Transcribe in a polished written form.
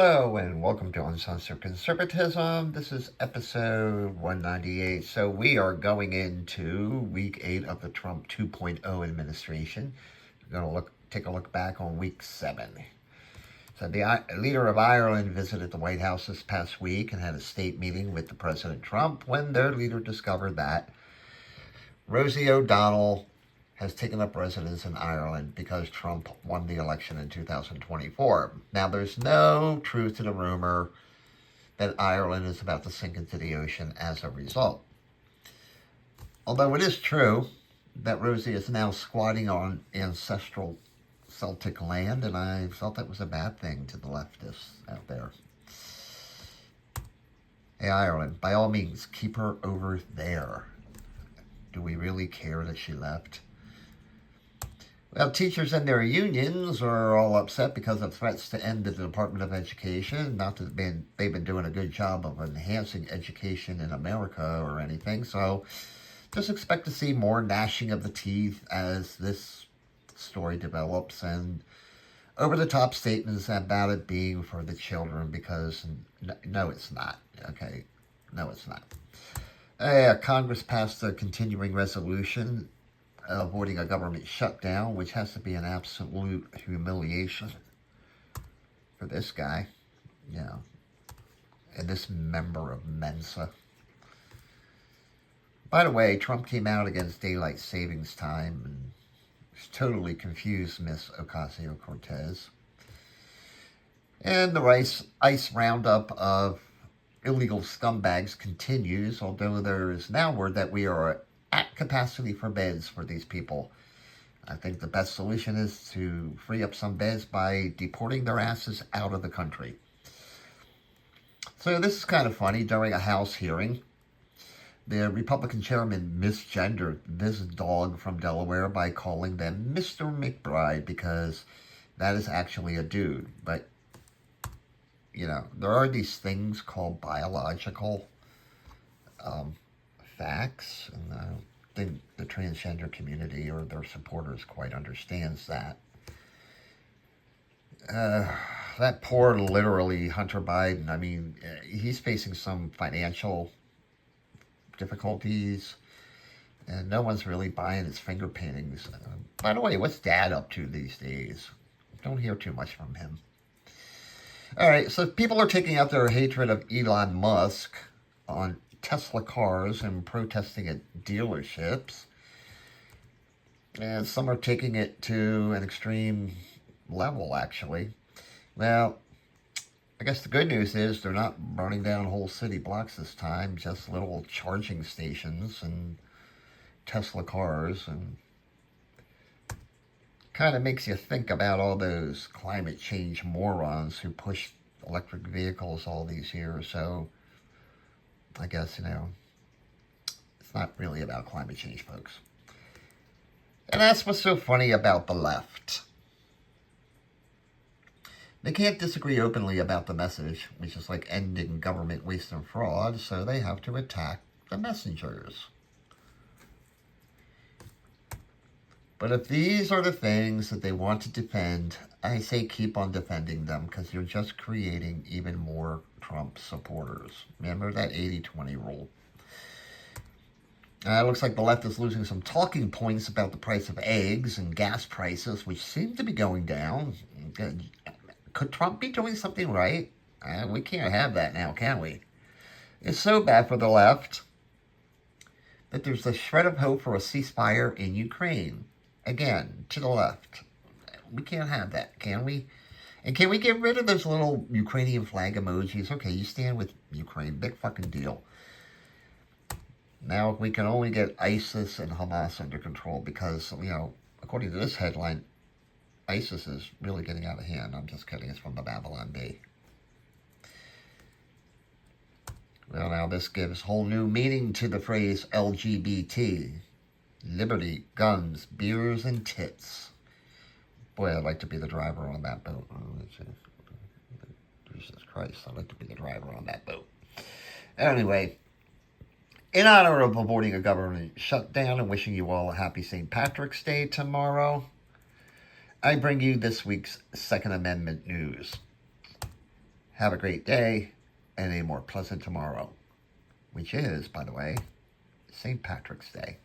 Hello and welcome to Uncensored Conservatism. This is episode 198. So we are going into week 8 of the Trump 2.0 administration. We're going to take a look back on week 7. So the leader of Ireland visited the White House this past week and had a state meeting with the President Trump when their leader discovered that Rosie O'Donnell has taken up residence in Ireland because Trump won the election in 2024. Now, there's no truth to the rumor that Ireland is about to sink into the ocean as a result. Although it is true that Rosie is now squatting on ancestral Celtic land, and I felt that was a bad thing to the leftists out there. Hey, Ireland, by all means, keep her over there. Do we really care that she left? Well, teachers and their unions are all upset because of threats to end the Department of Education. Not that they've been doing a good job of enhancing education in America or anything. So just expect to see more gnashing of the teeth as this story develops and over-the-top statements about it being for the children because no, it's not. Okay? No, it's not. Congress passed a continuing resolution avoiding a government shutdown, which has to be an absolute humiliation for this guy, and this member of Mensa. By the way, Trump came out against daylight savings time and totally confused Miss Ocasio-Cortez. And the ICE roundup of illegal scumbags continues, although there is now word that we are at capacity for beds for these people. I think the best solution is to free up some beds by deporting their asses out of the country. So this is kind of funny. During a House hearing, the Republican chairman misgendered this dog from Delaware by calling them Mr. McBride because that is actually a dude. But, there are these things called biological facts, and I don't think the transgender community or their supporters quite understands that. That poor, literally, Hunter Biden, I mean, he's facing some financial difficulties, and no one's really buying his finger paintings. By the way, what's Dad up to these days? Don't hear too much from him. All right, so people are taking out their hatred of Elon Musk on Tesla cars and protesting at dealerships. And some are taking it to an extreme level, actually. Well, I guess the good news is they're not burning down whole city blocks this time, just little charging stations and Tesla cars, and kind of makes you think about all those climate change morons who pushed electric vehicles all these years. So I guess, it's not really about climate change, folks. And that's what's so funny about the left. They can't disagree openly about the message, which is like ending government waste and fraud, so they have to attack the messengers. But if these are the things that they want to defend, I say keep on defending them because you're just creating even more Trump supporters. Remember that 80-20 rule. It looks like the left is losing some talking points about the price of eggs and gas prices, which seem to be going down. Could Trump be doing something right? We can't have that now, can we? It's so bad for the left that there's a shred of hope for a ceasefire in Ukraine. Again, to the left. We can't have that, can we? And can we get rid of those little Ukrainian flag emojis? Okay, you stand with Ukraine. Big fucking deal. Now we can only get ISIS and Hamas under control because, according to this headline, ISIS is really getting out of hand. I'm just kidding. It's from the Babylon Bee. Well, now this gives whole new meaning to the phrase LGBT. Liberty, guns, beers, and tits. Boy, I'd like to be the driver on that boat. Jesus Christ, I'd like to be the driver on that boat. Anyway, in honor of avoiding a government shutdown and wishing you all a happy St. Patrick's Day tomorrow, I bring you this week's Second Amendment news. have a great day and a more pleasant tomorrow, which is, by the way, St. Patrick's Day.